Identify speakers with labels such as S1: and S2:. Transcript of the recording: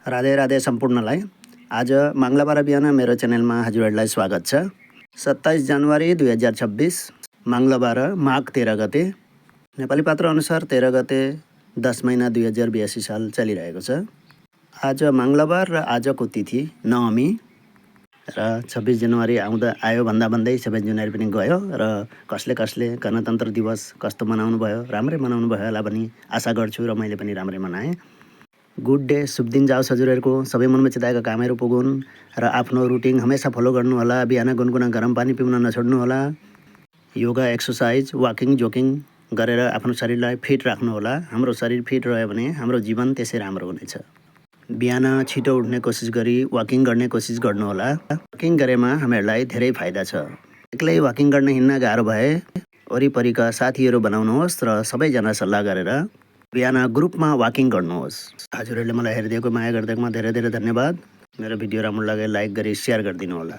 S1: राधे राधे सम्पूर्णलाई। आज मङ्गलबार बिहान मेरो च्यानलमा हजुरहरूलाई स्वागत छ। 27 जनवरी 2026 मङ्गलबार माघ 13 गते। नेपाली पात्र अनुसार 13 गते 10 महिना 2082 साल चलिरहेको छ। आज मङ्गलबार र आजको तिथि नवमी र 26 जनवरी आयो भन्दा भन्दै 26 जनवरी पनि गयो र कसले गणतन्त्र दिवस कस्तो मनाउनु भयो, राम्रै मनाउनु भयो होला भनी आशा गर्छु र मैले पनि राम्रै मनाएँ। गुड डे, शुभ दिन जाओस् हजुरहरूको। सबै मनमा चिताएका कामहरू पुगुन् र आफ्नो रुटिन हमेसा फलो गर्नुहोला। बिहान गुनगुना गरम पानी पिउन नछोड्नुहोला। योगा, एक्सर्साइज, वाकिङ, जोकिङ गरेर आफ्नो शरीरलाई फिट राख्नुहोला। हाम्रो शरीर फिट रह्यो भने हाम्रो जीवन त्यसै राम्रो हुनेछ। बिहान छिटो उठ्ने कोसिस गरी वाकिङ गर्ने कोसिस गर्नुहोला। वाकिङ गरेमा हामीहरूलाई धेरै फाइदा छ। एक्लै वाकिङ गर्न हिँड्न गाह्रो भए वरिपरिका साथीहरू बनाउनुहोस् र सबैजना सल्लाह गरेर बिहान ग्रुपमा वाकिङ गर्नुहोस्। हजुरहरूले मलाई हेरिदिएको माया गरिदिएकोमा धेरै धेरै धन्यवाद। मेरो भिडियो राम्रो लागे लाइक गरी सेयर गरिदिनु होला।